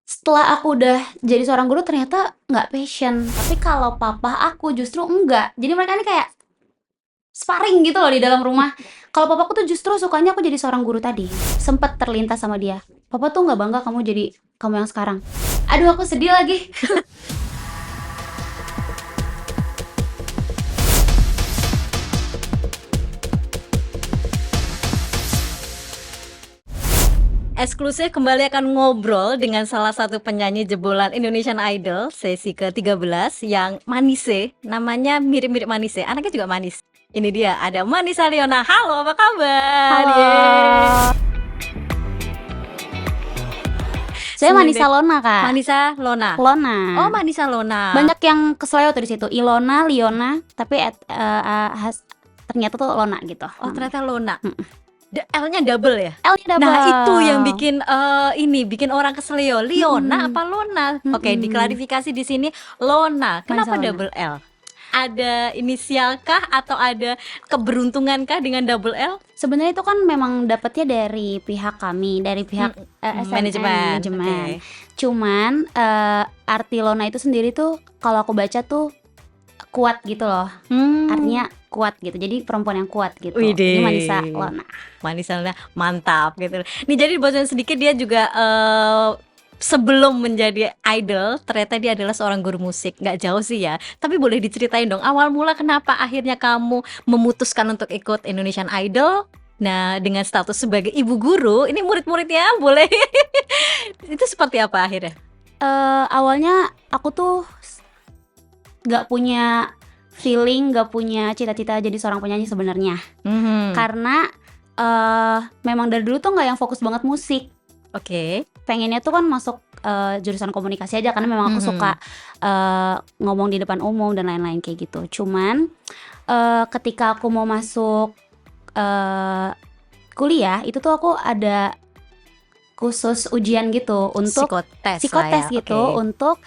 Setelah aku udah jadi seorang guru ternyata nggak passion, tapi kalau papa aku justru enggak. Jadi mereka ini kayak sparring gitu loh di dalam rumah. Kalau papaku tuh justru sukanya aku jadi seorang guru tadi. Sempet terlintas sama dia, "Papa tuh nggak bangga kamu jadi kamu yang sekarang." Aduh aku sedih lagi. Eksklusif kembali akan ngobrol dengan salah satu penyanyi jebolan Indonesian Idol sesi ke-13 yang Manise, namanya mirip-mirip Manise, anaknya juga manis. Ini dia, ada Manisa Leona. Halo, apa kabar? Halo. Yeay. Saya Seneng Manisa deh. Lona, Kak. Manisa Lona. Lona. Oh, Manisa Lona. Banyak yang keseleo tuh di situ. Ilona, Liona, tapi ternyata tuh Lona gitu. Oh, ternyata Lona. Mm-mm. L-nya double ya? L-nya double. Nah, itu yang bikin orang keselio. Liona apa Lona? Oke, diklarifikasi di sini Lona. Kenapa Manisa Lona. double L? Ada inisialkah atau ada keberuntungankah dengan double L? Sebenarnya itu kan memang dapatnya dari pihak kami, dari pihak SMM, manajemen. Oke. Cuman arti Lona itu sendiri tuh kalau aku baca tuh kuat gitu loh. Artinya kuat gitu. Jadi perempuan yang kuat gitu. Widih. Ini Manisa Lona. Manisa Lona, mantap gitu. Nih jadi bocoran sedikit, dia juga sebelum menjadi idol ternyata dia adalah seorang guru musik. Nggak jauh sih ya, tapi boleh diceritain dong awal mula kenapa akhirnya kamu memutuskan untuk ikut Indonesian Idol. Nah, dengan status sebagai ibu guru, ini murid-muridnya boleh itu seperti apa akhirnya? Awalnya aku tuh nggak punya feeling, nggak punya cita-cita jadi seorang penyanyi sebenarnya. Karena memang dari dulu tuh nggak yang fokus banget musik. Oke. Pengennya tuh kan masuk jurusan komunikasi aja, karena memang aku suka ngomong di depan umum dan lain-lain kayak gitu. Cuman ketika aku mau masuk kuliah itu tuh aku ada khusus ujian gitu untuk Psikotes gitu. Oke. Untuk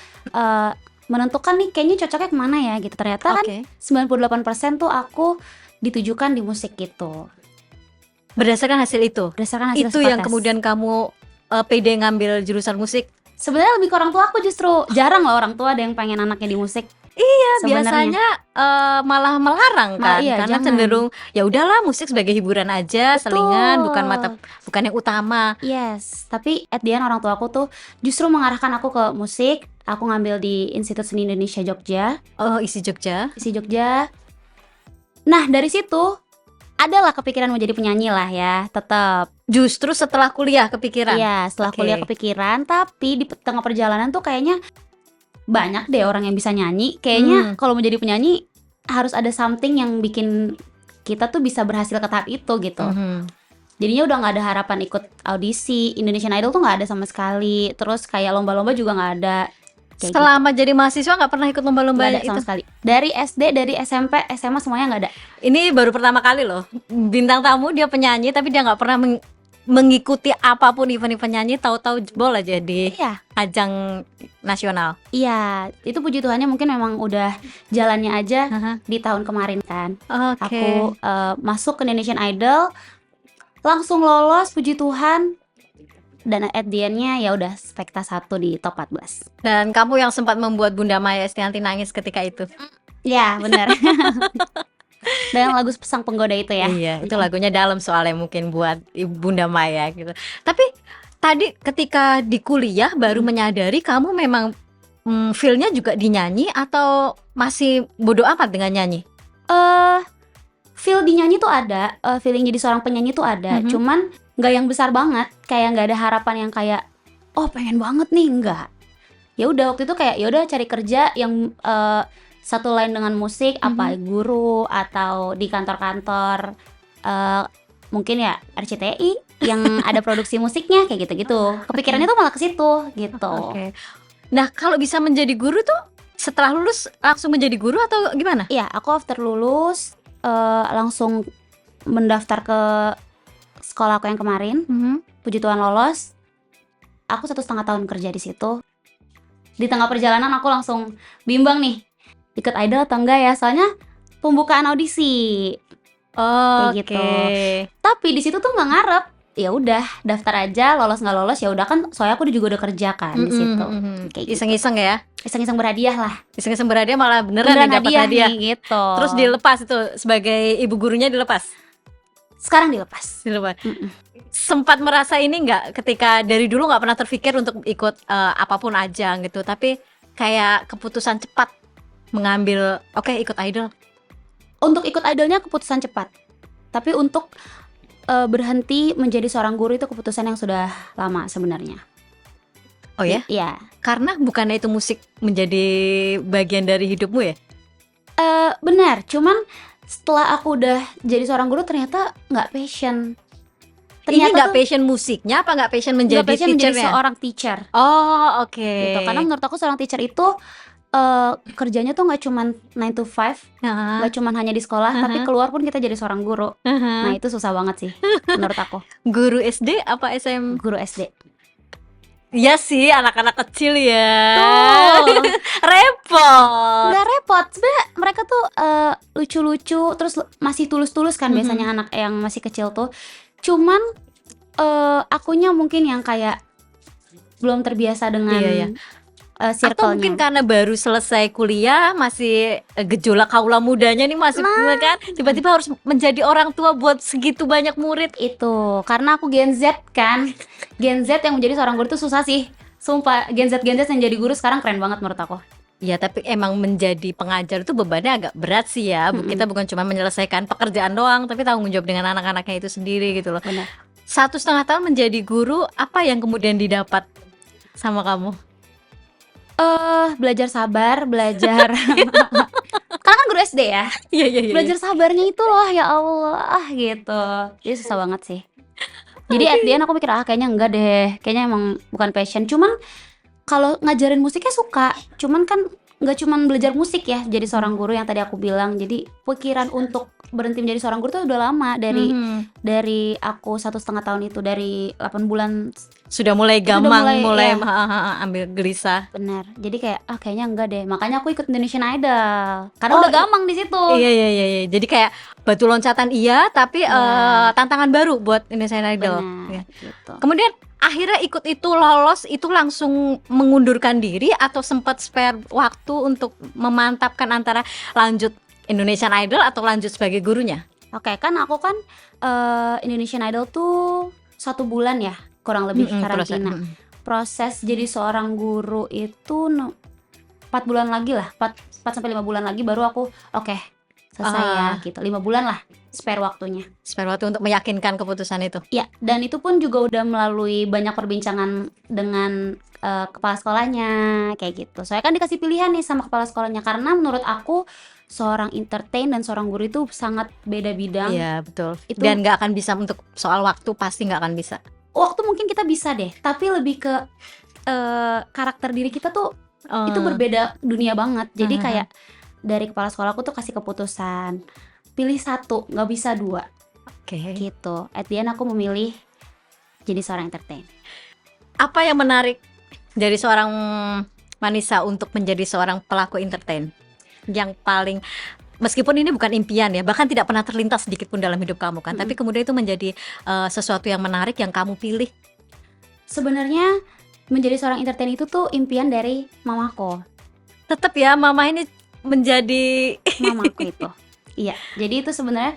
menentukan nih kayaknya cocoknya kemana ya gitu. Ternyata kan Oke. 98% tuh aku ditujukan di musik gitu. Berdasarkan hasil itu. Berdasarkan hasil Itu yang psikotes. kemudian kamu pede ngambil jurusan musik. Sebenarnya lebih ke orang tua aku justru. Jarang loh orang tua ada yang pengen anaknya di musik. Iya, Sebenarnya. biasanya malah melarang kan, iya, karena jangan. cenderung ya udahlah musik sebagai hiburan aja, Betul. selingan, bukan yang utama. Yes, tapi at the end orang tua aku tuh justru mengarahkan aku ke musik. Aku ngambil di Institut Seni Indonesia Jogja. Oh, isi Jogja. Nah, dari situ adalah kepikiran mau jadi penyanyi lah ya, tetap. Justru setelah kuliah kepikiran. Iya, setelah Oke. kuliah kepikiran, tapi di tengah perjalanan tuh kayaknya banyak deh orang yang bisa nyanyi. Kayaknya kalau mau jadi penyanyi harus ada something yang bikin kita tuh bisa berhasil ke tahap itu gitu. Jadinya udah nggak ada harapan ikut audisi Indonesian Idol tuh nggak ada sama sekali. Terus kayak lomba-lomba juga nggak ada. Kayak Selama jadi mahasiswa nggak pernah ikut lomba-lomba nggak ada sama itu? sekali. Dari SD, dari SMP, SMA semuanya nggak ada. Ini baru pertama kali loh, bintang tamu dia penyanyi tapi dia nggak pernah mengikuti apapun event-event nyanyi, tahu-tahu jebol aja di Iya. ajang nasional. Iya, itu puji Tuhannya mungkin memang udah jalannya aja di tahun kemarin kan. Oke. Aku masuk ke Indonesian Idol, langsung lolos, puji Tuhan. Dan at the end-nya ya udah spekta 1 di top 14. Dan kamu yang sempat membuat Bunda Maya Estianty nangis ketika itu. Ya, benar. Dengan lagu Sang Penggoda itu ya. Iya, itu lagunya dalam soalnya mungkin buat Bunda Maya gitu. Tapi tadi ketika di kuliah baru menyadari kamu memang feel-nya juga di nyanyi atau masih bodo amat dengan nyanyi? Feel di nyanyi tuh ada, feeling jadi seorang penyanyi tuh ada. Cuman nggak yang besar banget, kayak nggak ada harapan yang kayak oh pengen banget nih, nggak. Ya udah waktu itu kayak ya udah cari kerja yang satu lain dengan musik, apa guru atau di kantor-kantor mungkin ya RCTI yang ada produksi musiknya kayak gitu-gitu. Kepikirannya tuh malah ke situ gitu. Oke. Nah, kalau bisa menjadi guru tuh setelah lulus langsung menjadi guru atau gimana? Iya, aku after lulus langsung mendaftar ke sekolah aku yang kemarin. Puji Tuhan lolos. Aku 1,5 tahun kerja di situ. Di tengah perjalanan aku langsung bimbang nih, ikut idol atau enggak ya? Soalnya pembukaan audisi. Kayak gitu. Tapi di situ tuh nggak ngarep. ya udah daftar aja, lolos nggak lolos ya udah, kan soalnya aku juga udah kerja kan di situ. Kayak gitu. Iseng-iseng ya. Iseng-iseng berhadiah lah. Iseng-iseng berhadiah malah beneran Beneran nih dapat hadiah hadiah. nih gitu. Terus dilepas itu sebagai ibu gurunya dilepas. Sekarang dilepas. Sempat merasa ini nggak ketika dari dulu nggak pernah terpikir untuk ikut apapun aja gitu, tapi kayak keputusan cepat mengambil ikut idol. Untuk ikut idolnya keputusan cepat. Tapi untuk berhenti menjadi seorang guru itu keputusan yang sudah lama sebenarnya. Oh ya? Iya. Karena bukannya itu musik menjadi bagian dari hidupmu ya? Benar, cuman setelah aku udah jadi seorang guru ternyata nggak passion. Ini nggak passion musiknya apa nggak passion menjadi menjadi teachernya? seorang teacher. Oh oke. Gitu. Karena menurut aku seorang teacher itu kerjanya tuh nggak cuman 9 to 5, nggak cuman hanya di sekolah, tapi keluar pun kita jadi seorang guru. Nah itu susah banget sih menurut aku. Guru SD apa SM? Guru SD. Iya sih, anak-anak kecil ya. Tuh. Repot. Nggak repot, sebenarnya mereka tuh lucu-lucu, terus masih tulus-tulus kan biasanya anak yang masih kecil tuh. Cuman akunya mungkin yang kayak belum terbiasa dengan circle-nya. Atau mungkin karena baru selesai kuliah, masih gejolak kaula mudanya nih masih kan, tiba-tiba harus menjadi orang tua buat segitu banyak murid. Itu karena aku Gen Z kan. Gen Z yang menjadi seorang guru itu susah sih. Sumpah, Gen Z yang jadi guru sekarang keren banget menurut aku. Ya tapi emang menjadi pengajar itu bebannya agak berat sih ya. Kita bukan cuma menyelesaikan pekerjaan doang, tapi tanggung jawab dengan anak-anaknya itu sendiri gitu loh. Benar. 1,5 tahun menjadi guru, apa yang kemudian didapat sama kamu? Belajar sabar, belajar karena kan guru SD ya. Iya. Belajar sabarnya itu loh, ya Allah gitu. Jadi susah banget sih. Jadi at the end aku mikir kayaknya enggak deh, kayaknya emang bukan passion. Cuman kalau ngajarin musiknya suka, cuman kan nggak cuman belajar musik ya jadi seorang guru yang tadi aku bilang. Jadi pikiran untuk berhenti menjadi seorang guru tuh udah lama, dari aku 1,5 tahun itu, dari 8 bulan sudah mulai gamang, mulai ya. ambil gelisah. Benar. Jadi kayak kayaknya enggak deh. Makanya aku ikut Indonesian Idol. Karena udah gamang di situ. Iya. Jadi kayak batu loncatan tapi tantangan baru buat Indonesian Idol. Benar, gitu. Kemudian akhirnya ikut itu, lolos itu langsung mengundurkan diri atau sempat spare waktu untuk memantapkan antara lanjut Indonesian Idol atau lanjut sebagai gurunya? Oke, kan aku kan Indonesian Idol tuh 1 bulan ya kurang lebih karantina. Proses jadi seorang guru itu 4 bulan lagi lah, 4-5 bulan lagi baru aku selesai ya gitu. 5 bulan lah spare waktunya. Spare waktu untuk meyakinkan keputusan itu. Ya, dan itu pun juga udah melalui banyak perbincangan dengan kepala sekolahnya kayak gitu. Soalnya kan dikasih pilihan nih sama kepala sekolahnya, karena menurut aku seorang entertain dan seorang guru itu sangat beda bidang. Iya betul. Itu, dan nggak akan bisa untuk soal waktu, pasti nggak akan bisa. Waktu mungkin kita bisa deh, tapi lebih ke karakter diri kita tuh itu berbeda dunia banget. Jadi kayak dari kepala sekolah aku tuh kasih keputusan, pilih 1, nggak bisa 2. Gitu. At the end aku memilih jadi seorang entertain. Apa yang menarik dari seorang Manisa untuk menjadi seorang pelaku entertain? Yang paling, meskipun ini bukan impian ya, bahkan tidak pernah terlintas sedikit pun dalam hidup kamu kan, tapi kemudian itu menjadi sesuatu yang menarik yang kamu pilih. Sebenarnya menjadi seorang entertain itu tuh impian dari mamaku. Tetap ya, mama ini menjadi mamaku itu. Iya, jadi itu sebenarnya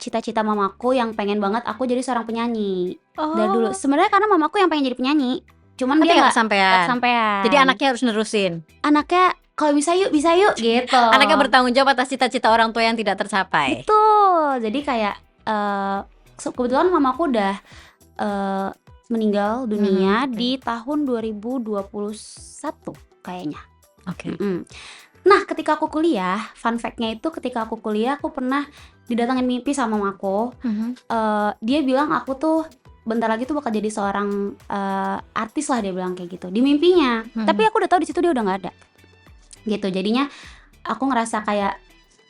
cita-cita mamaku yang pengen banget aku jadi seorang penyanyi. Dari dulu. Sebenarnya karena mamaku yang pengen jadi penyanyi, cuman dia nggak sampean. Jadi anaknya harus nerusin. Anaknya kalau bisa yuk gitu. Anaknya bertanggung jawab atas cita-cita orang tua yang tidak tercapai. Betul. Jadi kayak kebetulan mamaku udah meninggal dunia di tahun 2021 kayaknya. Nah, ketika aku kuliah, fun fact-nya itu ketika aku kuliah aku pernah didatangin mimpi sama mamaku. Dia bilang aku tuh bentar lagi tuh bakal jadi seorang artis lah, dia bilang kayak gitu di mimpinya. Tapi aku udah tahu di situ dia udah nggak ada. Gitu. Jadinya aku ngerasa kayak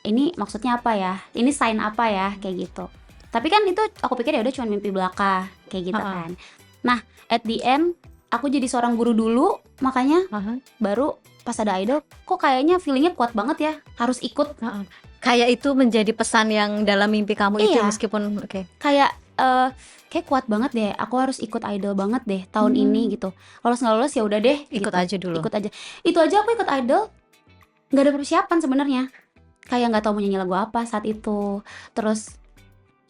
ini maksudnya apa ya? Ini sign apa ya? Kayak gitu. Tapi kan itu aku pikir ya udah cuma mimpi belaka kayak gitu kan. Nah, at the end aku jadi seorang guru dulu, makanya baru pas ada idol kok kayaknya feelingnya kuat banget ya, harus ikut. Kayak itu menjadi pesan yang dalam mimpi kamu itu meskipun kayak kayak kuat banget deh, aku harus ikut idol banget deh tahun ini gitu. Lolos nggak lolos ya udah deh Ikut gitu. aja dulu. Ikut aja. Itu aja aku ikut idol nggak ada persiapan sebenarnya, kayak nggak tahu mau nyanyi lagu apa saat itu. Terus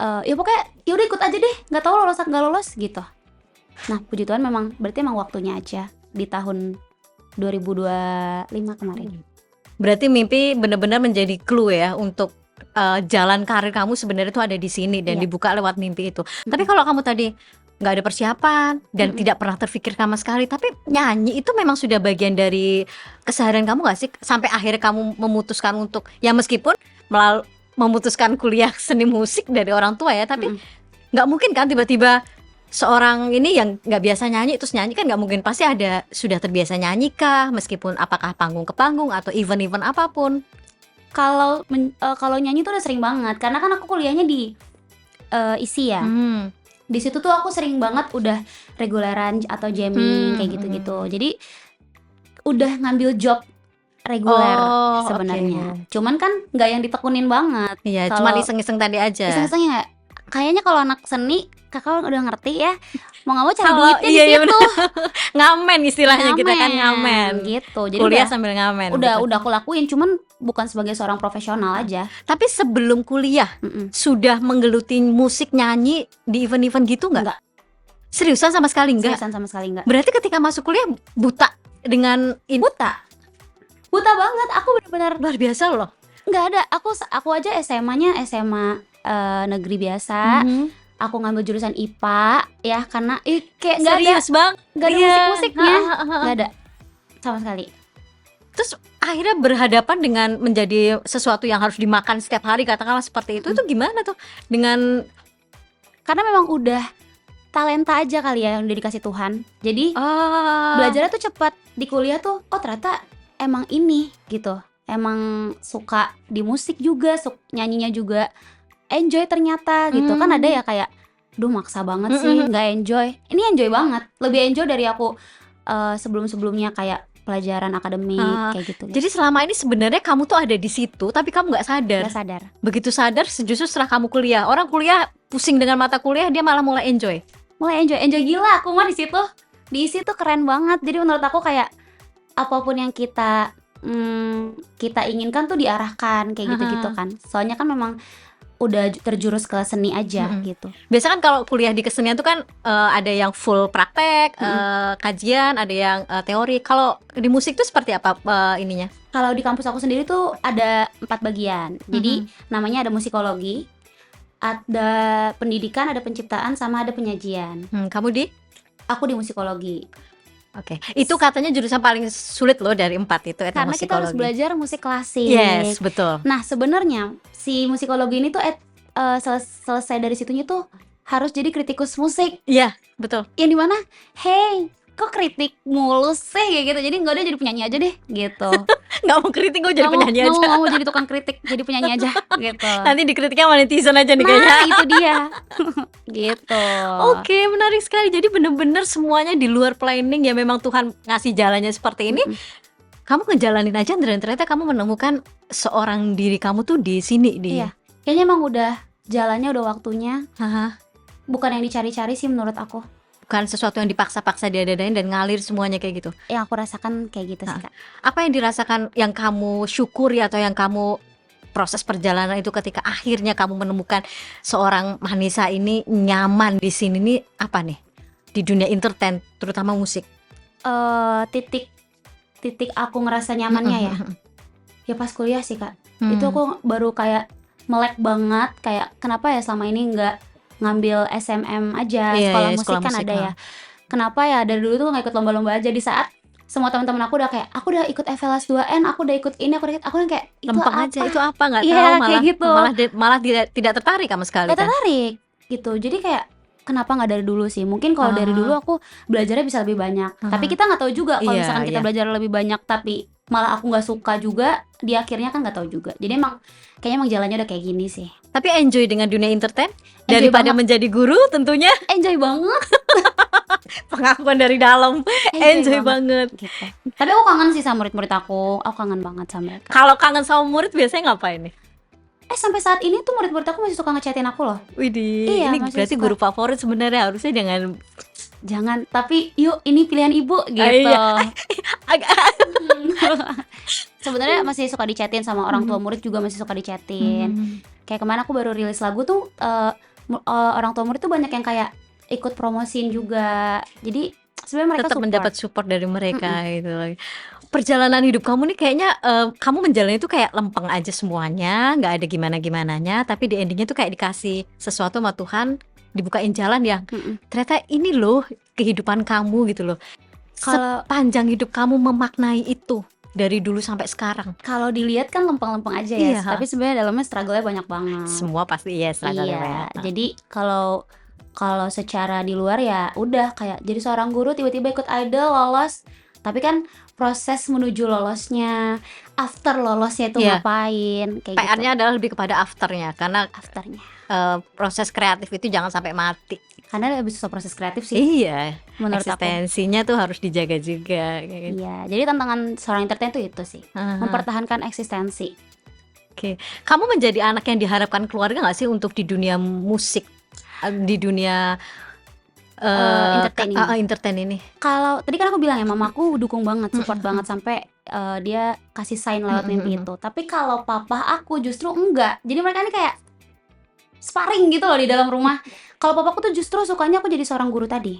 ya pokoknya ya udah ikut aja deh, nggak tahu lolos nggak lolos gitu. Nah puji Tuhan memang berarti emang waktunya aja di tahun 2025 kemarin. Berarti mimpi benar-benar menjadi clue ya untuk jalan karir kamu sebenarnya itu ada di sini dan Iya. dibuka lewat mimpi itu. Tapi kalau kamu tadi nggak ada persiapan dan tidak pernah terfikir sama sekali, tapi nyanyi itu memang sudah bagian dari keseharian kamu nggak sih? Sampai akhirnya kamu memutuskan untuk ya meskipun memutuskan kuliah seni musik dari orang tua ya, tapi nggak mungkin kan tiba-tiba seorang ini yang nggak biasa nyanyi terus nyanyi, kan nggak mungkin, pasti ada sudah terbiasa nyanyi kah, meskipun apakah panggung ke panggung atau event-event apapun. Kalau nyanyi tuh udah sering banget karena kan aku kuliahnya di ISI ya. Di situ tuh aku sering banget udah reguleran atau jamming kayak gitu-gitu. Jadi udah ngambil job reguler sebenarnya. Cuman kan nggak yang ditekunin banget. Iya, cuma iseng-iseng tadi aja. Iseng-iseng ya. Kayaknya kalau anak seni kakak udah ngerti ya, mau nggak mau cari Kalau- duitnya iya, di iya, situ. Ngamen istilahnya, kita kan ngamen. Gitu. Jadi Kuliah udah, sambil ngamen. udah betul. aku lakuin, cuman bukan sebagai seorang profesional aja. Tapi sebelum kuliah sudah menggeluti musik, nyanyi di event-event gitu nggak? Nggak. Seriusan sama sekali nggak? Seriusan sama sekali nggak. Berarti ketika masuk kuliah buta dengan Buta banget. Aku benar-benar luar biasa loh. nggak ada. Aku aja SMA-nya SMA negeri biasa. Aku ngambil jurusan IPA ya karena kayak nggak ada, Serius bang? nggak ada musik-musiknya, nggak ada sama sekali. Terus akhirnya berhadapan dengan menjadi sesuatu yang harus dimakan setiap hari, katakanlah seperti itu gimana tuh? Dengan Karena memang udah talenta aja kali ya yang udah dikasih Tuhan. Jadi belajarnya tuh cepat. Di kuliah tuh ternyata emang ini gitu. Emang suka di musik juga, nyanyinya juga enjoy ternyata gitu. Kan ada ya kayak duh maksa banget sih nggak enjoy. Ini enjoy banget. Lebih enjoy dari aku sebelum-sebelumnya kayak pelajaran akademik kayak gitu. Jadi selama ini sebenarnya kamu tuh ada di situ tapi kamu nggak sadar. Nggak sadar. Begitu sadar justru setelah kamu kuliah. Orang kuliah pusing dengan mata kuliah, dia malah mulai enjoy. Mulai enjoy gila aku mah di situ. Di situ keren banget. Jadi menurut aku kayak apapun yang kita inginkan tuh diarahkan kayak gitu-gitu kan. Soalnya kan memang udah terjurus ke seni aja gitu. Biasa kan kalau kuliah di kesenian tuh kan ada yang full praktek, kajian, ada yang teori. Kalau di musik tuh seperti apa ininya? Kalau di kampus aku sendiri tuh ada 4 bagian. Jadi namanya ada musikologi, ada pendidikan, ada penciptaan, sama ada penyajian. Kamu di? Aku di musikologi. Oke, itu katanya jurusan paling sulit loh dari 4 itu, Karena kita harus belajar musik klasik. Yes, betul. Nah sebenarnya si musikologi ini tuh selesai dari situnya tuh harus jadi kritikus musik. Iya, betul. Yang dimana, hey, kok kritik mulu sih kayak gitu. Jadi nggak, udah jadi penyanyi aja deh gitu. Nggak mau kritik, gue jadi penyanyi aja. Nggak mau jadi tukang kritik, jadi penyanyi aja gitu. Nanti dikritiknya sama netizen aja nih kayaknya. Nah itu dia. Gitu. Oke, menarik sekali. Jadi bener-bener semuanya di luar planning ya, memang Tuhan ngasih jalannya seperti ini. Kamu ngejalanin aja dan ternyata kamu menemukan seorang diri kamu tuh di sini. Iya. Kayaknya emang udah jalannya, udah waktunya. Haha. Bukan yang dicari-cari sih menurut aku. Bukan sesuatu yang dipaksa-paksa diadain dan ngalir semuanya kayak gitu. Yang aku rasakan kayak gitu sih Kak. Apa yang dirasakan, yang kamu syukuri atau yang kamu proses perjalanan itu ketika akhirnya kamu menemukan seorang Manisa ini nyaman di sini nih, apa nih di dunia entertain terutama musik? Titik aku ngerasa nyamannya ya pas kuliah sih Kak. Itu aku baru kayak melek banget, kayak kenapa ya selama ini nggak ngambil SMM aja, sekolah musik kan ada ya. Kenapa ya dari dulu tuh nggak ikut lomba-lomba aja, di saat semua teman-teman aku udah kayak, aku udah ikut FLS 2N, aku udah ikut ini, aku udah kayak itu lempeng apa? aja, itu apa, nggak Iya, tahu, malah kayak gitu. malah tidak tertarik sama sekali. Gak tertarik gitu. Jadi kayak kenapa nggak dari dulu sih? Mungkin kalau dari dulu aku belajarnya bisa lebih banyak. Tapi kita nggak tahu juga kalau misalkan kita belajar lebih banyak tapi malah aku nggak suka juga, di akhirnya kan nggak tahu juga. Jadi kayaknya emang jalannya udah kayak gini sih. Tapi enjoy dengan dunia entertain Enjoy daripada banget. menjadi guru tentunya. Enjoy banget. Pengakuan dari dalam. Enjoy banget. Gitu. Tapi aku kangen sih sama murid-murid aku kangen banget sama mereka. Kalau kangen sama murid biasanya ngapain nih? Sampai saat ini tuh murid-murid aku masih suka ngechatin aku loh. Widih, Iya, ini masih berarti suka. guru favorit sebenarnya, harusnya jangan Jangan, tapi yuk ini pilihan ibu gitu. iya. agak Sebenarnya masih suka dichatin sama orang tua murid, juga masih suka dichatin. Kayak kemarin aku baru rilis lagu tuh, orang tua murid tuh banyak yang kayak ikut promosiin juga. Jadi sebenarnya mereka tetap support. mendapat support dari mereka gitu loh. Perjalanan hidup kamu nih kayaknya kamu menjalani itu kayak lempeng aja semuanya, nggak ada gimana-gimananya, tapi di endingnya tuh kayak dikasih sesuatu sama Tuhan, dibukain jalan yang ternyata ini loh kehidupan kamu gitu loh. Kalau Sepanjang hidup kamu memaknai itu dari dulu sampai sekarang. kalau dilihat kan lempeng-lempeng aja ya, Iya. tapi sebenarnya dalamnya struggle-nya banyak banget. Semua pasti iya struggle-nya Iya, banyak. jadi kalau secara di luar ya udah kayak jadi seorang guru tiba-tiba ikut idol lolos, tapi kan proses menuju lolosnya, after lolosnya itu Iya. ngapain kayak gitu. PR-nya adalah lebih kepada afternya, karena Afternya, proses kreatif itu jangan sampai mati. karena lebih susah proses kreatif sih Iya, menurut aku. eksistensinya tuh harus dijaga juga kayak gitu. Iya, jadi tantangan seorang entertain tuh itu sih, Aha. mempertahankan eksistensi. Oke, kamu menjadi anak yang diharapkan keluarga nggak sih untuk di dunia musik, di dunia Entertain ini. entertain ini? Kalau tadi kan aku bilang ya, mamaku dukung banget, support banget, sampai dia kasih sign lewat mimpi itu. Tapi kalau papa aku justru enggak. Jadi mereka ini kayak sparring gitu loh di dalam rumah. Kalau papaku tuh justru sukanya aku jadi seorang guru tadi.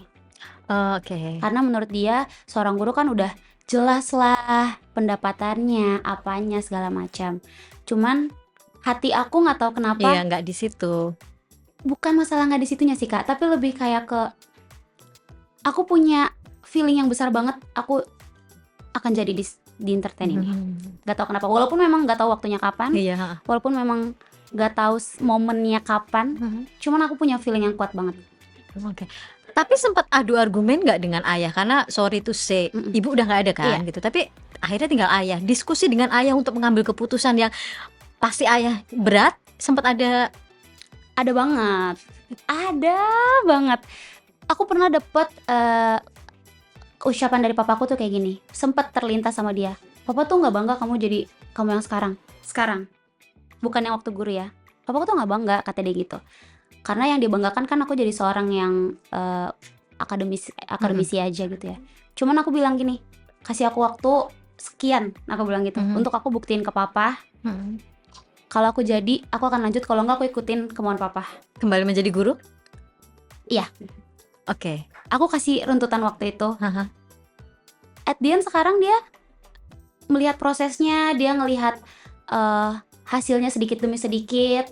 Oke. Karena menurut dia seorang guru kan udah jelas lah pendapatannya, apanya segala macam. Cuman hati aku nggak tahu kenapa, Iya, nggak di situ. bukan masalah nggak di situnya sih Kak, tapi lebih kayak ke aku punya feeling yang besar banget aku akan jadi di entertain ini. Gak tahu kenapa, walaupun memang gak tahu waktunya kapan, Iya. walaupun memang gak tahu momennya kapan, cuman aku punya feeling yang kuat banget. Oke. Tapi sempat adu argumen nggak dengan ayah? Karena sorry to say, ibu udah nggak ada kan gitu. Tapi akhirnya tinggal ayah. Diskusi dengan ayah untuk mengambil keputusan yang pasti ayah berat. Sempat ada. Ada banget. Aku pernah dapet ucapan dari papaku tuh kayak gini. Sempat terlintas sama dia, papa tuh nggak bangga kamu jadi kamu yang sekarang, bukan yang waktu guru ya. Papaku tuh nggak bangga, kata dia gitu. Karena yang dibanggakan kan aku jadi seorang yang akademisi aja gitu ya. Cuman aku bilang gini, kasih aku waktu sekian, aku bilang gitu, untuk aku buktiin ke papa kalau aku jadi, aku akan lanjut, kalau enggak aku ikutin kemauan papa. Kembali menjadi guru? Iya. Oke. Aku kasih runtutan waktu itu. Haha. At the end sekarang dia melihat prosesnya, dia ngelihat hasilnya sedikit demi sedikit,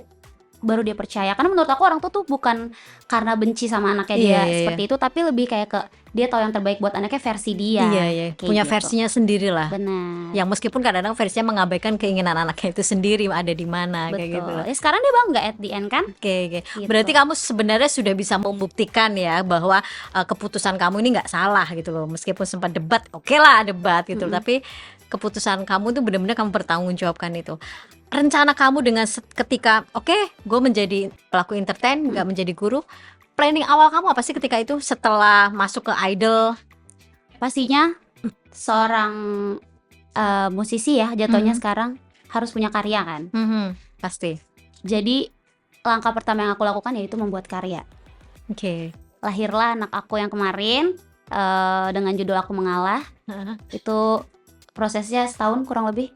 baru dia percaya. Karena menurut aku orang tuh bukan karena benci sama anaknya dia seperti itu, tapi lebih kayak ke dia tahu yang terbaik buat anaknya versi dia. Iya. Punya gitu. versinya sendiri lah. Benar. Yang meskipun kadang-kadang versinya mengabaikan keinginan anaknya itu sendiri ada di mana kayak gitu. Betul. Sekarang dia bangga at the end kan? Oke. Gitu. Berarti kamu sebenarnya sudah bisa membuktikan ya bahwa keputusan kamu ini nggak salah gitu loh. Meskipun sempat debat, oke lah debat gitu. Tapi keputusan kamu tuh benar-benar kamu bertanggungjawabkan itu. Rencana kamu dengan ketika gue menjadi pelaku entertain, nggak menjadi guru, planning awal kamu apa sih ketika itu setelah masuk ke idol? Pastinya seorang musisi ya jatuhnya sekarang harus punya karya kan. Pasti. Jadi langkah pertama yang aku lakukan yaitu membuat karya. Oke. Lahirlah anak aku yang kemarin dengan judul Aku Mengalah. Itu prosesnya setahun kurang lebih.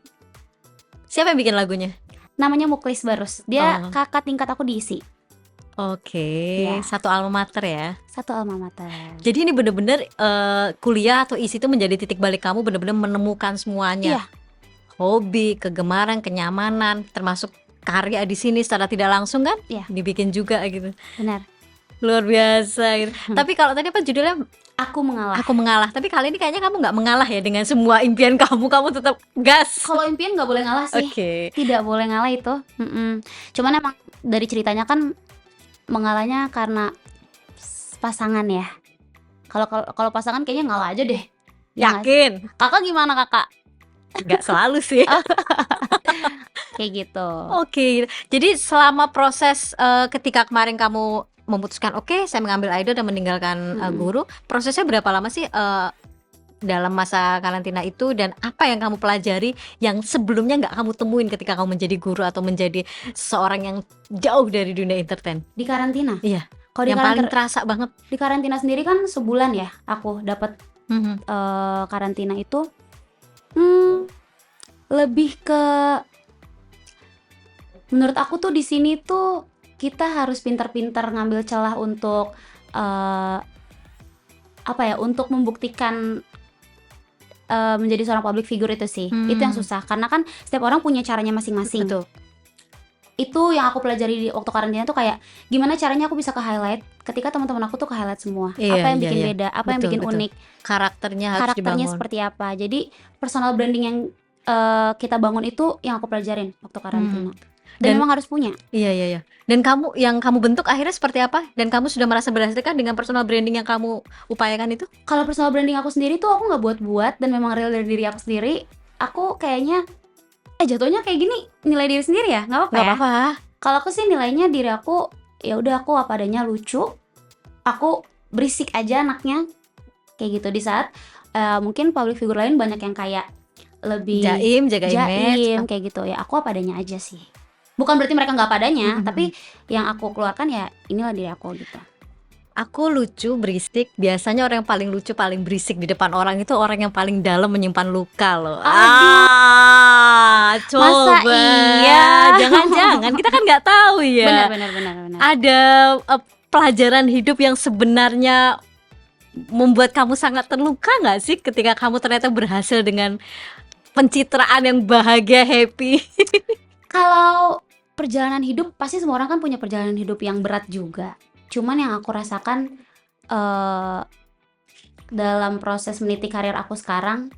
Siapa yang bikin lagunya? Namanya Muklis Barus. Dia kakak tingkat aku di ISI. Oke. Ya. Satu alma mater ya. Satu alma mater. Jadi ini bener-bener kuliah atau ISI itu menjadi titik balik kamu bener-bener menemukan semuanya. Iya. Hobi, kegemaran, kenyamanan, termasuk karya di sini secara tidak langsung kan? Iya. Dibikin juga gitu. Benar. Luar biasa gitu. Tapi kalau tadi apa judulnya? Aku Mengalah. Aku Mengalah. Tapi kali ini kayaknya kamu nggak mengalah ya dengan semua impian kamu tetap gas. Kalau impian nggak boleh ngalah sih. Oke. Tidak boleh ngalah itu. Cuman emang dari ceritanya kan mengalahnya karena pasangan ya. Kalau pasangan kayaknya ngalah aja deh. Ya nggak sih? Yakin? Kakak gimana kakak? Nggak selalu sih. Kayak gitu. Oke. Jadi selama proses ketika kemarin kamu memutuskan saya mengambil idol dan meninggalkan guru, prosesnya berapa lama sih dalam masa karantina itu, dan apa yang kamu pelajari yang sebelumnya nggak kamu temuin ketika kamu menjadi guru atau menjadi seseorang yang jauh dari dunia entertain? Di karantina. Iya, Kalau di yang paling karantina, terasa banget. di karantina sendiri kan sebulan ya aku dapat Mhm. karantina itu. Lebih ke, menurut aku tuh di sini tuh kita harus pintar-pintar ngambil celah untuk apa ya, untuk membuktikan menjadi seorang public figure itu sih. Itu yang susah karena kan setiap orang punya caranya masing-masing. Betul. Itu yang aku pelajari di waktu karantina tuh, kayak gimana caranya aku bisa ke highlight ketika teman-teman aku tuh ke highlight semua. Iya, apa yang iya, bikin iya. beda, apa yang Betul, bikin betul. unik, Karakternya harus karakternya dibangun. seperti apa. Jadi personal branding yang kita bangun itu yang aku pelajarin waktu karantina. Dan Dan- memang harus punya. Iya, iya, iya. Dan kamu yang kamu bentuk akhirnya seperti apa? Dan kamu sudah merasa berhasil kan dengan personal branding yang kamu upayakan itu? Kalau personal branding aku sendiri tuh aku nggak buat-buat dan memang real dari diri aku sendiri. Aku kayaknya jatuhnya kayak gini, nilai diri sendiri ya, nggak apa-apa Nggak ya. apa-apa. Kalau aku sih nilainya diri aku, ya udah aku apa adanya, lucu, aku berisik aja anaknya, kayak gitu. Di saat mungkin public figure lain banyak yang kayak lebih Jaim, jaga image. jaim kayak gitu ya. Aku apa adanya aja sih. Bukan berarti mereka nggak apa adanya, Mhm. tapi yang aku keluarkan ya inilah diri aku gitu. Aku lucu, berisik. Biasanya orang yang paling lucu, paling berisik di depan orang itu orang yang paling dalam menyimpan luka loh. Coba. Masa iya? Jangan-jangan kita kan nggak tahu ya. Benar. Ada pelajaran hidup yang sebenarnya membuat kamu sangat terluka nggak sih ketika kamu ternyata berhasil dengan pencitraan yang bahagia, happy? Kalau perjalanan hidup, pasti semua orang kan punya perjalanan hidup yang berat juga. Cuman yang aku rasakan dalam proses meniti karir aku sekarang,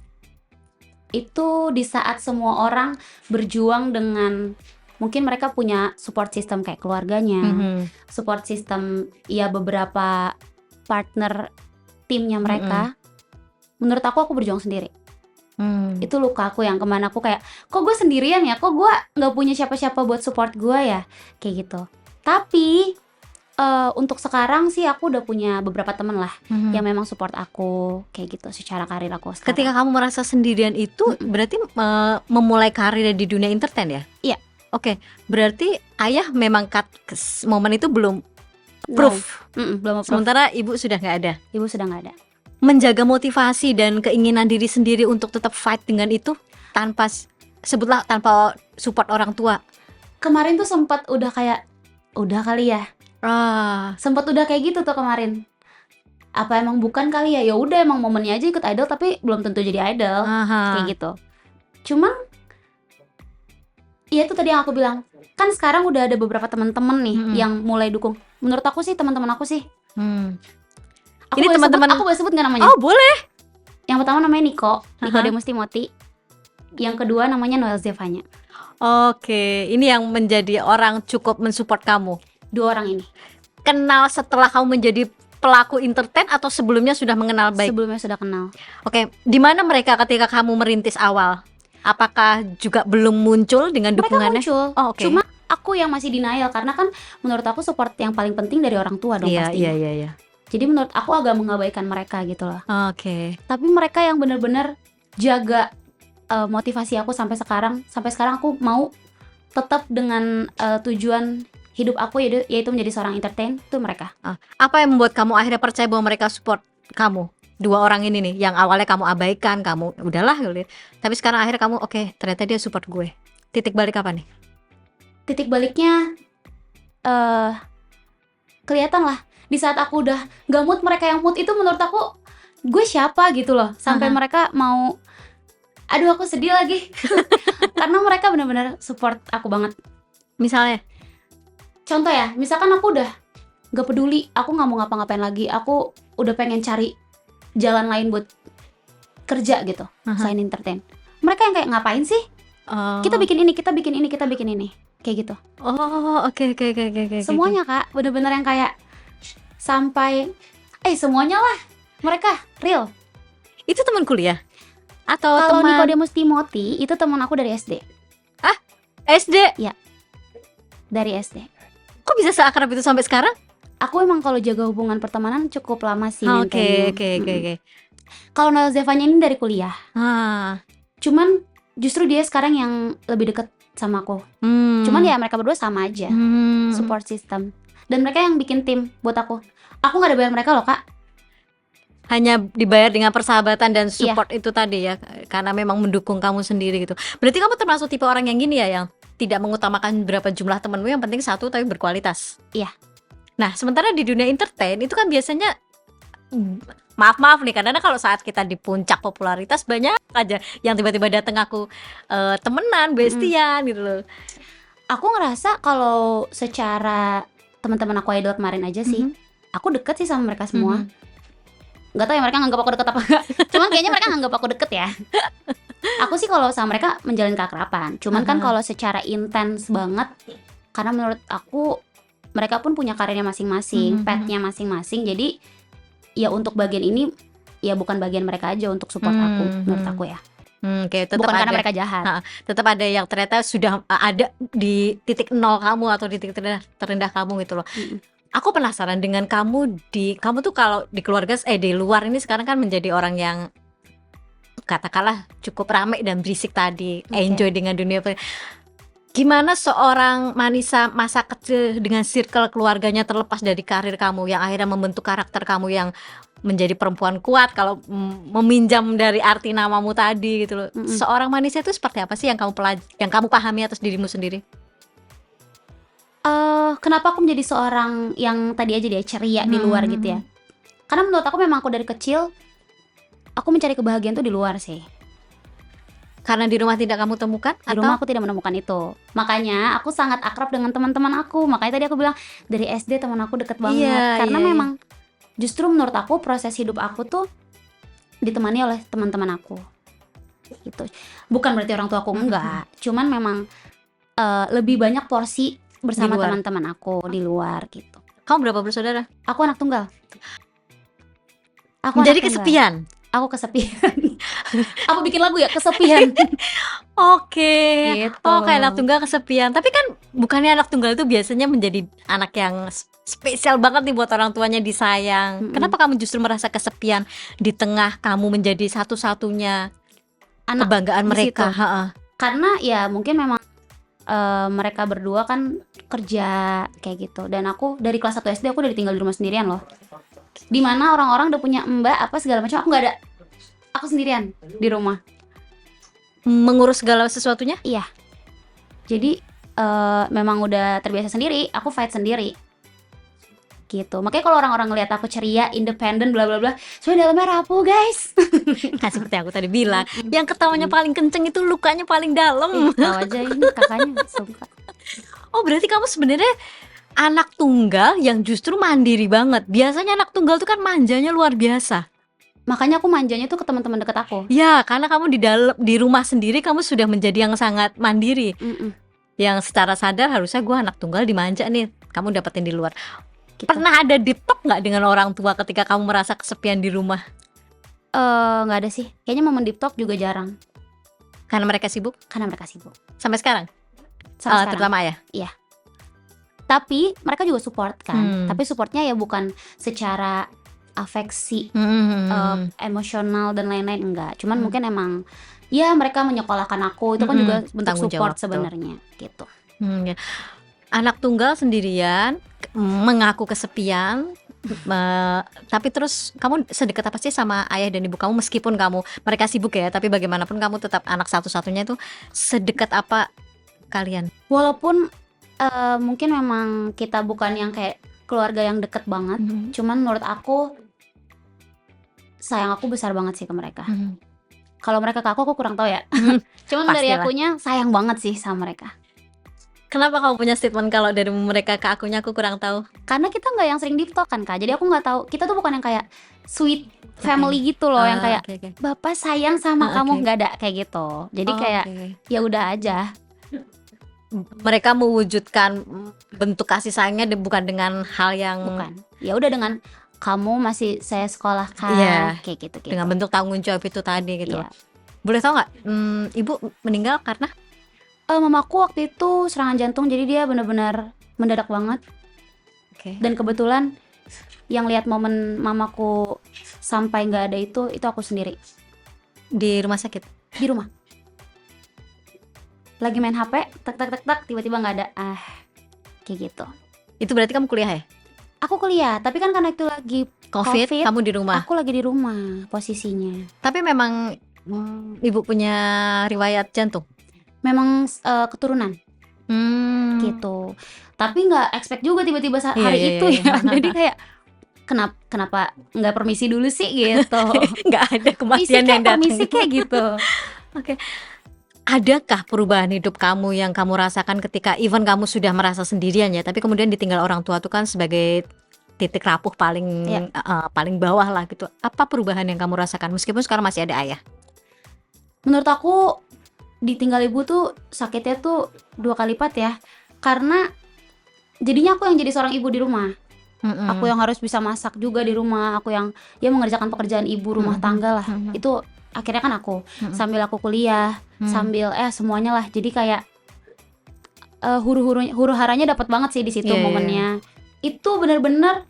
itu di saat semua orang berjuang dengan, mungkin mereka punya support system kayak keluarganya, support system ya beberapa partner timnya mereka. Menurut aku berjuang sendiri. Itu luka aku yang kemana aku kayak, kok gue sendirian ya, kok gue nggak punya siapa-siapa buat support gue ya, kayak gitu. Tapi untuk sekarang sih aku udah punya beberapa temen lah yang memang support aku kayak gitu secara karir aku sekarang. Ketika kamu merasa sendirian itu berarti memulai karir di dunia entertain ya? Iya. Oke, berarti ayah memang momen itu belum proof. Belum approve. Sementara ibu sudah nggak ada. Ibu sudah nggak ada. Menjaga motivasi dan keinginan diri sendiri untuk tetap fight dengan itu tanpa sebutlah tanpa support orang tua. Kemarin tuh sempat udah kayak, udah kali ya. Sempat udah kayak gitu tuh kemarin. Apa emang bukan kali ya? Ya udah emang momennya aja ikut idol tapi belum tentu jadi idol. Kayak gitu. Cuman ya itu tadi yang aku bilang. Kan sekarang udah ada beberapa teman-teman nih yang mulai dukung. Menurut aku sih teman-teman aku sih. Aku Ini boleh teman-teman. aku boleh sebut nggak namanya? Oh, boleh. Yang pertama namanya Niko Demus Timothy. Yang kedua namanya Noel Zevanya. Oke, ini yang menjadi orang cukup mensupport kamu. Dua orang ini. Kenal setelah kamu menjadi pelaku entertain atau sebelumnya sudah mengenal baik? Sebelumnya sudah kenal. Oke, di mana mereka ketika kamu merintis awal? Apakah juga belum muncul dengan dukungannya? Mereka muncul. Oh, oke. Cuma aku yang masih denial karena kan menurut aku support yang paling penting dari orang tua dong pastinya. Iya. Jadi menurut aku agak mengabaikan mereka gitu loh. Oke. Tapi mereka yang benar-benar jaga motivasi aku sampai sekarang. Sampai sekarang aku mau tetap dengan tujuan hidup aku yaitu menjadi seorang entertain, itu mereka. Apa yang membuat kamu akhirnya percaya bahwa mereka support kamu? Dua orang ini nih, yang awalnya kamu abaikan, kamu udahlah, tapi sekarang akhirnya kamu oke, ternyata dia support gue. Titik balik apa nih? Titik baliknya kelihatan lah di saat aku udah gak mood, mereka yang mood. Itu menurut aku, gue siapa gitu loh. Sampai mereka mau, aduh aku sedih lagi. Karena mereka benar-benar support aku banget. Misalnya? Contoh ya, misalkan aku udah gak peduli, aku gak mau ngapa-ngapain lagi, aku udah pengen cari jalan lain buat kerja gitu, selain entertain. Mereka yang kayak, ngapain sih? Kita bikin ini, kayak gitu. Oh, oke. Semuanya kak, bener-bener yang kayak sampai, semuanya lah, mereka real. Itu teman kuliah? Atau Kalau teman? Nikodemus Timothy, itu teman aku dari SD. SD? Iya, dari SD. Kok bisa seakrab itu sampai sekarang? Aku emang kalau jaga hubungan pertemanan cukup lama sih Oke. maintainnya. Kalau Noel Zevanya ini dari kuliah. Ah. Cuman justru dia sekarang yang lebih deket sama aku. Cuman ya mereka berdua sama aja. Support system. Dan mereka yang bikin tim buat aku. Aku gak ada bayar mereka loh, Kak. Hanya dibayar dengan persahabatan dan support itu tadi ya, karena memang mendukung kamu sendiri gitu. Berarti kamu termasuk tipe orang yang gini ya, yang tidak mengutamakan berapa jumlah temanmu, yang penting satu tapi berkualitas. Iya. Nah, sementara di dunia entertain itu kan biasanya maaf nih, karena kalau saat kita di puncak popularitas banyak aja yang tiba-tiba datang aku temenan, bestian gitu loh. Aku ngerasa kalau secara teman-teman aku idol kemarin aja sih, aku deket sih sama mereka semua. Nggak tahu ya mereka nganggap aku deket apa enggak. Cuman kayaknya mereka nganggap aku deket ya. Aku sih kalau sama mereka menjalin keakraban. Cuman kan kalau secara intens banget, karena menurut aku mereka pun punya karirnya masing-masing, path-nya masing-masing. Jadi ya untuk bagian ini ya bukan bagian mereka aja untuk support aku, menurut aku ya. Tetap Bukan karena ada, mereka jahat. tetap ada yang ternyata sudah ada di titik nol kamu atau di titik terendah kamu gitu loh. Aku penasaran dengan kamu tuh kalau di keluarga di luar ini sekarang kan menjadi orang yang katakanlah cukup ramai dan berisik tadi, enjoy dengan dunia. Gimana seorang Manisa masa kecil dengan circle keluarganya terlepas dari karir kamu yang akhirnya membentuk karakter kamu yang menjadi perempuan kuat, kalau meminjam dari arti namamu tadi gitu loh. Seorang Manisa itu seperti apa sih yang kamu pahami atas dirimu sendiri? Kenapa aku menjadi seorang yang tadi aja dia ceria di luar gitu ya? Karena menurut aku memang aku dari kecil aku mencari kebahagiaan tuh di luar sih. Karena di rumah tidak kamu temukan? Di rumah aku tidak menemukan itu. Makanya aku sangat akrab dengan teman-teman aku. Makanya tadi aku bilang dari SD teman aku deket banget. Karena memang justru menurut aku proses hidup aku tuh ditemani oleh teman-teman aku. Gitu. Bukan berarti orang tua aku enggak. Cuman memang lebih banyak porsi bersama teman-teman aku di luar gitu. Kamu berapa bersaudara? Aku anak tunggal. Jadi kesepian? Aku kesepian. Aku bikin lagu ya, kesepian. Oke. Gitu. Oh, kayak anak tunggal kesepian. Tapi kan bukannya anak tunggal itu biasanya menjadi anak yang spesial banget nih buat orang tuanya, disayang. Kenapa kamu justru merasa kesepian di tengah kamu menjadi satu-satunya anak kebanggaan mereka? Karena ya mungkin memang mereka berdua kan kerja kayak gitu. Dan aku dari kelas 1 SD aku udah ditinggal di rumah sendirian loh. Dimana orang-orang udah punya mbak apa segala macam, aku nggak ada. Aku sendirian di rumah mengurus segala sesuatunya. Iya. Jadi memang udah terbiasa sendiri. Aku fight sendiri gitu. Makanya kalau orang-orang ngelihat aku ceria, independen, bla bla bla, soalnya dalamnya rapuh guys. Nah, seperti aku tadi bilang, yang ketawanya paling kenceng itu lukanya paling dalam. Tahu aja ini kakaknya sumpah. Oh, berarti kamu sebenarnya anak tunggal yang justru mandiri banget. Biasanya anak tunggal tuh kan manjanya luar biasa. Makanya aku manjanya tuh ke teman-teman deket aku. Ya, karena kamu di rumah sendiri kamu sudah menjadi yang sangat mandiri. Yang secara sadar harusnya gue anak tunggal dimanja nih, kamu dapetin di luar. Gitu. Pernah ada deep talk nggak dengan orang tua ketika kamu merasa kesepian di rumah? Nggak ada sih. Kayaknya momen deep talk juga jarang. Karena mereka sibuk? Karena mereka sibuk. Sampai sekarang? Terutama ya? Iya. Tapi mereka juga support kan. Tapi supportnya ya bukan secara afeksi, emosional dan lain-lain, enggak. Cuman mungkin emang ya mereka menyekolahkan aku, itu kan juga bentuk support sebenarnya gitu. Ya. Anak tunggal sendirian, mengaku kesepian, tapi terus kamu sedekat apa sih sama ayah dan ibu kamu, meskipun mereka sibuk ya, tapi bagaimanapun kamu tetap anak satu-satunya, itu sedekat apa kalian? Walaupun mungkin memang kita bukan yang kayak keluarga yang deket banget, cuman menurut aku sayang aku besar banget sih ke mereka. Kalau mereka ke aku kurang tahu ya. Cuman dari akunya sayang banget sih sama mereka. Kenapa kamu punya statement kalau dari mereka ke akunya aku kurang tahu? Karena kita nggak yang sering deep talk kan Kak. Jadi aku nggak tahu. Kita tuh bukan yang kayak sweet family gitu loh, yang kayak bapak sayang sama kamu, nggak ada kayak gitu. Jadi kayak ya udah aja. Mereka mewujudkan bentuk kasih sayangnya bukan dengan hal yang ya udah dengan kamu masih saya sekolahkan, kayak gitu. Dengan bentuk tanggung jawab itu tadi gitu. Boleh tahu nggak, ibu meninggal karena? Mamaku waktu itu serangan jantung, jadi dia benar-benar mendadak banget. Dan kebetulan yang lihat momen mamaku sampai nggak ada itu aku sendiri Di rumah sakit? di rumah. Lagi main HP, tak tak tak tak, tiba-tiba nggak ada. Kayak gitu. Itu berarti kamu kuliah ya? Aku kuliah, tapi kan karena itu lagi COVID, COVID, kamu di rumah. aku lagi di rumah posisinya. Tapi memang ibu punya riwayat jantung. Memang keturunan gitu. Tapi nggak expect juga tiba-tiba hari itu ya. Jadi kayak kenapa nggak permisi dulu sih gitu. Nggak ada kematian yang datang. Permisi kayak gitu. Oke. Adakah perubahan hidup kamu yang kamu rasakan ketika even kamu sudah merasa sendirian ya, tapi kemudian ditinggal orang tua itu kan sebagai titik rapuh paling paling bawah lah gitu. Apa perubahan yang kamu rasakan meskipun sekarang masih ada ayah? Menurut aku ditinggal ibu tuh sakitnya tuh 2 kali lipat ya. Karena jadinya aku yang jadi seorang ibu di rumah. Aku yang harus bisa masak juga di rumah, aku yang ya mengerjakan pekerjaan ibu rumah tangga lah. Itu akhirnya kan aku sambil aku kuliah, sambil semuanya lah. Jadi kayak huru haranya dapat banget sih di situ momennya. Itu benar-benar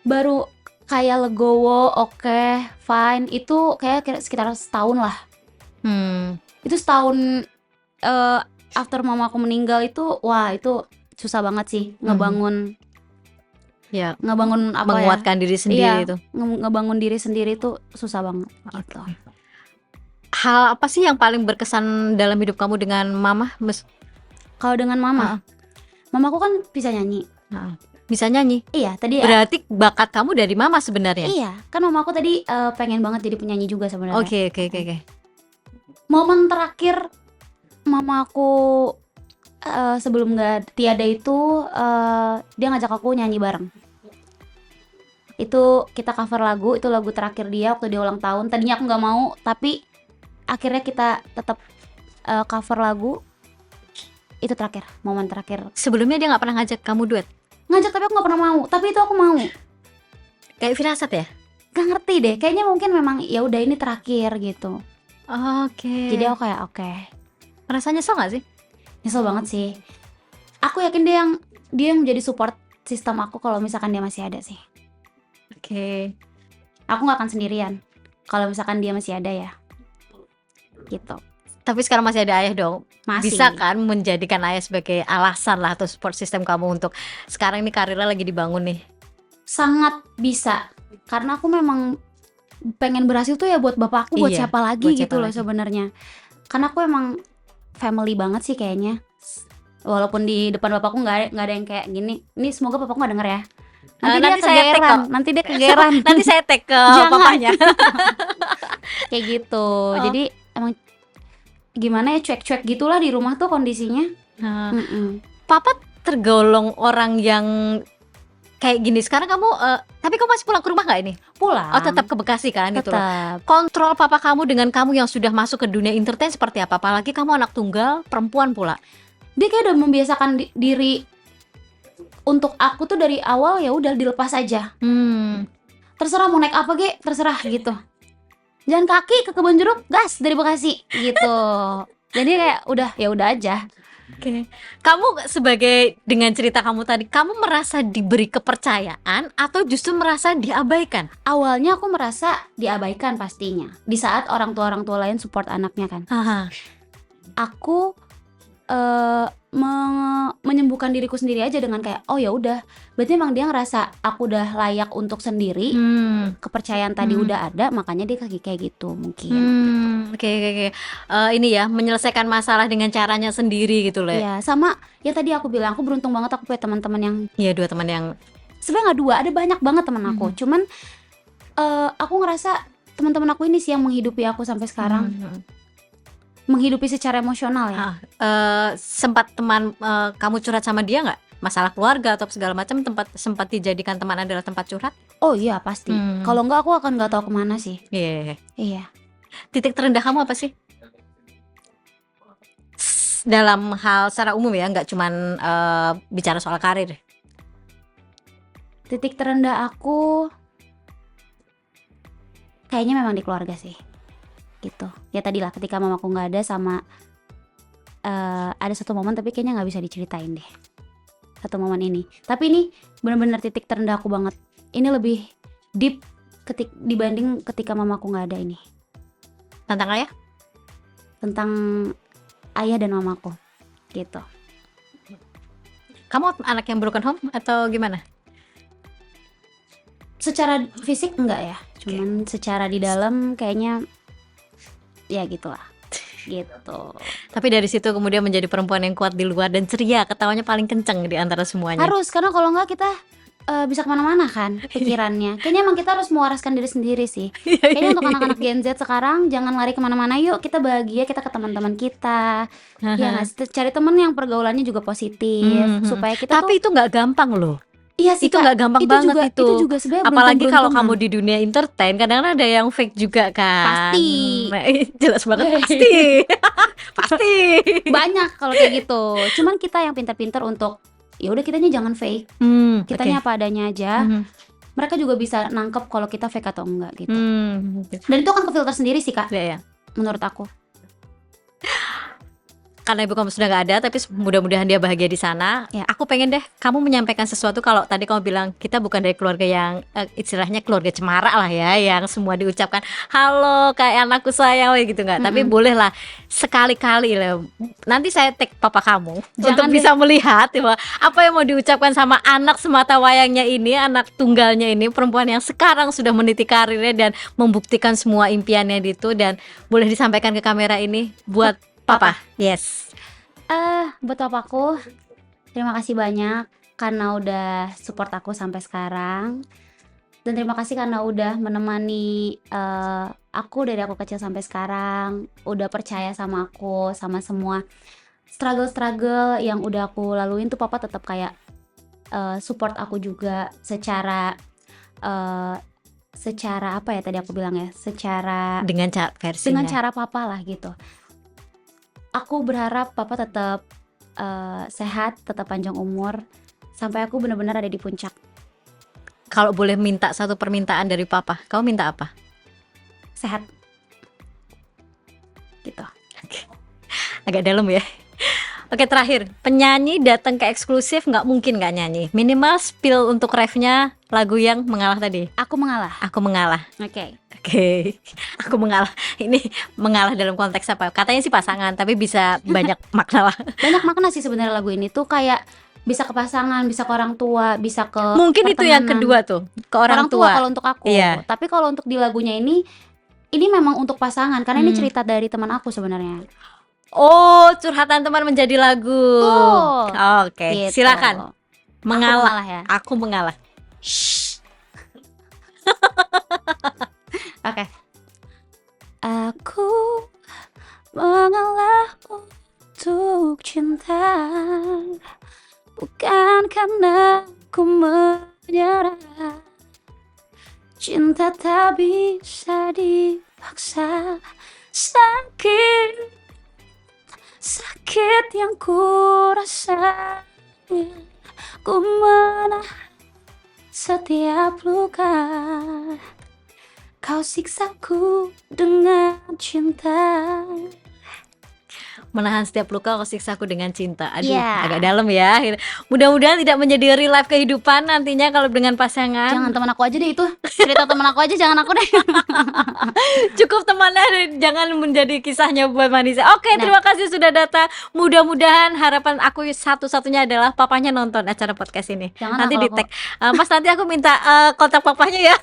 baru kayak legowo, oke, fine. Itu kayak sekitar setahun lah. Itu setahun after mama aku meninggal itu, wah itu susah banget sih ngebangun apa menguatkan diri sendiri itu. Ngebangun diri sendiri itu susah banget gitu. Hal apa sih yang paling berkesan dalam hidup kamu dengan mama? Kalau dengan mama, mamaku kan bisa nyanyi. Bisa nyanyi? Iya, tadi berarti bakat kamu dari mama sebenarnya? Iya, kan mamaku tadi pengen banget jadi penyanyi juga sebenarnya. Oke. Momen terakhir mamaku sebelum nggak tiada itu dia ngajak aku nyanyi bareng. Itu kita cover lagu, itu lagu terakhir dia waktu dia ulang tahun. Tadinya aku nggak mau, tapi akhirnya kita tetap cover lagu. Itu terakhir, momen terakhir. Sebelumnya dia nggak pernah ngajak kamu duet? Ngajak tapi aku nggak pernah mau, tapi itu aku mau. Kayak firasat ya? Gak ngerti deh, kayaknya mungkin memang ya udah ini terakhir gitu. Oke. Jadi aku kayak oke. Rasanya nyesel nggak sih? Nyesel banget sih. Aku yakin dia yang menjadi support sistem aku kalau misalkan dia masih ada sih. Oke. Aku nggak akan sendirian kalau misalkan dia masih ada ya. Gitu. Tapi sekarang masih ada ayah dong. Masih. Bisa kan menjadikan ayah sebagai alasan lah atau support system kamu untuk sekarang ini karirnya lagi dibangun nih? Sangat bisa. Karena aku memang pengen berhasil tuh ya buat bapakku, buat siapa lagi buat gitu loh sebenarnya. Karena aku emang family banget sih kayaknya. Walaupun di depan bapakku nggak ada yang kayak gini. Ini semoga bapakku nggak denger ya. Nanti dia kegeran. Nanti saya tag ke papanya. Kayak gitu. Jadi emang gimana ya, cuek-cuek gitulah di rumah tuh kondisinya. Papa tergolong orang yang kayak gini. Sekarang kamu tapi kamu masih pulang ke rumah nggak ini? Pulang. Oh, tetap ke Bekasi kan? Tetap. Gitu. Kontrol papa kamu dengan kamu yang sudah masuk ke dunia entertain seperti apa? Apalagi kamu anak tunggal, perempuan pula. Dia kayak udah membiasakan diri untuk aku tuh dari awal, ya udah dilepas aja. Terserah mau naik apa ge, terserah gitu. Jalan kaki ke Kebon Jeruk, gas dari Bekasi gitu. Jadi kayak ya udah aja. Oke. Kamu sebagai dengan cerita kamu tadi, kamu merasa diberi kepercayaan atau justru merasa diabaikan? Awalnya aku merasa diabaikan pastinya. Di saat orang tua lain support anaknya kan. Aku menyembuhkan diriku sendiri aja dengan kayak oh ya udah, berarti emang dia ngerasa aku udah layak untuk sendiri. Kepercayaan tadi udah ada, makanya dia kayak gitu mungkin. Oke. Ini ya, menyelesaikan masalah dengan caranya sendiri gitu loh. Iya, sama ya tadi aku bilang aku beruntung banget aku punya teman-teman yang dua teman yang sebenarnya nggak dua, ada banyak banget teman aku. Cuman aku ngerasa teman-teman aku ini sih yang menghidupi aku sampai sekarang. Menghidupi secara emosional ya. Sempat teman kamu curhat sama dia nggak? Masalah keluarga atau segala macam, sempat dijadikan teman adalah tempat curhat? Oh iya pasti. Kalau nggak aku akan nggak tahu kemana sih. Iya. Titik terendah kamu apa sih? Dalam hal secara umum ya, nggak cuman bicara soal karir. Titik terendah aku kayaknya memang di keluarga sih. Gitu. Ya tadilah ketika mamaku nggak ada, sama ada satu momen tapi kayaknya nggak bisa diceritain deh. Satu momen ini. Tapi ini benar-benar titik terendah aku banget. ini lebih deep dibanding ketika mamaku nggak ada ini. Tentang ayah? Tentang ayah dan mamaku gitu. Kamu anak yang broken home atau gimana? Secara fisik enggak ya, cuman secara di dalam kayaknya ya gitulah gitu. Tapi dari situ kemudian menjadi perempuan yang kuat di luar dan ceria, ketawanya paling kenceng di antara semuanya. Harus, karena kalau enggak kita bisa kemana-mana kan pikirannya. Kayaknya emang kita harus mewaraskan diri sendiri sih. Kayaknya untuk anak-anak Gen Z sekarang jangan lari kemana-mana, yuk kita bahagia, kita ke teman-teman kita. Ya nggak sih? Cari temen yang pergaulannya juga positif supaya kita Tapi itu nggak gampang loh. Iya sih, Itu Kak. nggak gampang banget juga, itu. Itu juga sebenarnya Apalagi kalau kamu beruntung-beruntungan. di dunia entertain, kadang-kadang ada yang fake juga kan. Pasti. Nah, jelas banget pasti. Pasti. Banyak kalau kayak gitu. Cuman kita yang pintar-pintar untuk ya udah kitanya jangan fake. Kitanya apa adanya aja. Mereka juga bisa nangkep kalau kita fake atau enggak gitu. Dan itu kan ke filter sendiri sih, Kak. Ya. Menurut aku. Karena ibu kamu sudah nggak ada, tapi mudah-mudahan dia bahagia di sana. Ya. Aku pengen deh kamu menyampaikan sesuatu. Kalau tadi kamu bilang kita bukan dari keluarga yang istilahnya keluarga cemara lah ya, yang semua diucapkan halo kayak anakku sayang gitu nggak. Tapi bolehlah sekali-kali lah. Nanti saya tag papa kamu untuk bisa melihat ya, apa yang mau diucapkan sama anak semata wayangnya ini, anak tunggalnya ini, perempuan yang sekarang sudah meniti karirnya dan membuktikan semua impiannya itu. Dan boleh disampaikan ke kamera ini buat Papa. Yes. Buat papaku, terima kasih banyak karena udah support aku sampai sekarang. Dan terima kasih karena udah menemani aku dari aku kecil sampai sekarang. Udah percaya sama aku, sama semua struggle-struggle yang udah aku laluin tuh papa tetap kayak support aku juga secara apa ya tadi aku bilang ya, secara dengan cara papa lah gitu. Aku berharap papa tetap sehat, tetap panjang umur sampai aku benar-benar ada di puncak. Kalau boleh minta satu permintaan dari papa, kamu minta apa? Sehat. Gitu. Agak dalam ya. Oke, terakhir, penyanyi datang ke eksklusif nggak mungkin nggak nyanyi. Minimal spill untuk refnya lagu yang mengalah tadi. Aku mengalah. Aku mengalah. Oke. Aku mengalah. Ini mengalah dalam konteks apa? Katanya sih pasangan, tapi bisa banyak makna lah. Banyak makna sih sebenarnya lagu ini tuh, kayak bisa ke pasangan, bisa ke orang tua, bisa ke mungkin itu yang kedua tuh, ke orang tua kalau untuk aku. Iya. Tapi kalau untuk di lagunya ini memang untuk pasangan karena ini cerita dari teman aku sebenarnya. Oh, curhatan teman menjadi lagu. Oke, gitu. Silakan. Mengalah ya. Aku mengalah. Oke. Aku mengalah untuk cinta, bukan karena ku menyerah. Cinta tak bisa dipaksa. Sakit yang ku rasa, ku menahan setiap luka. Kau siksaku dengan cinta. Menahan setiap luka, kau siksaku dengan cinta. Aduh, Yeah. agak dalam ya. Mudah-mudahan tidak menjadi real life kehidupan nantinya kalau dengan pasangan. Jangan teman aku aja deh itu. Cerita teman aku aja, jangan aku deh. Cukup temannya, jangan menjadi kisahnya buat Manisa. Oke, terima kasih sudah datang. Mudah-mudahan harapan aku satu-satunya adalah papanya nonton acara podcast ini. Jangan nanti lah di tag. Mas, nanti aku minta kontak papanya ya.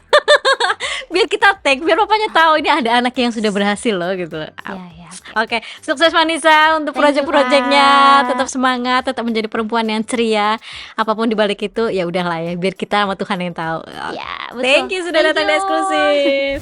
Biar kita tag, biar papanya tahu ini ada anak yang sudah berhasil loh gitu. Iya. Oke, sukses Manisa untuk proyek-proyeknya. Tetap semangat, tetap menjadi perempuan yang ceria. Apapun dibalik itu ya udahlah ya, biar kita sama Tuhan yang tahu. Ya, betul. Thank you sudah datang di eksklusif.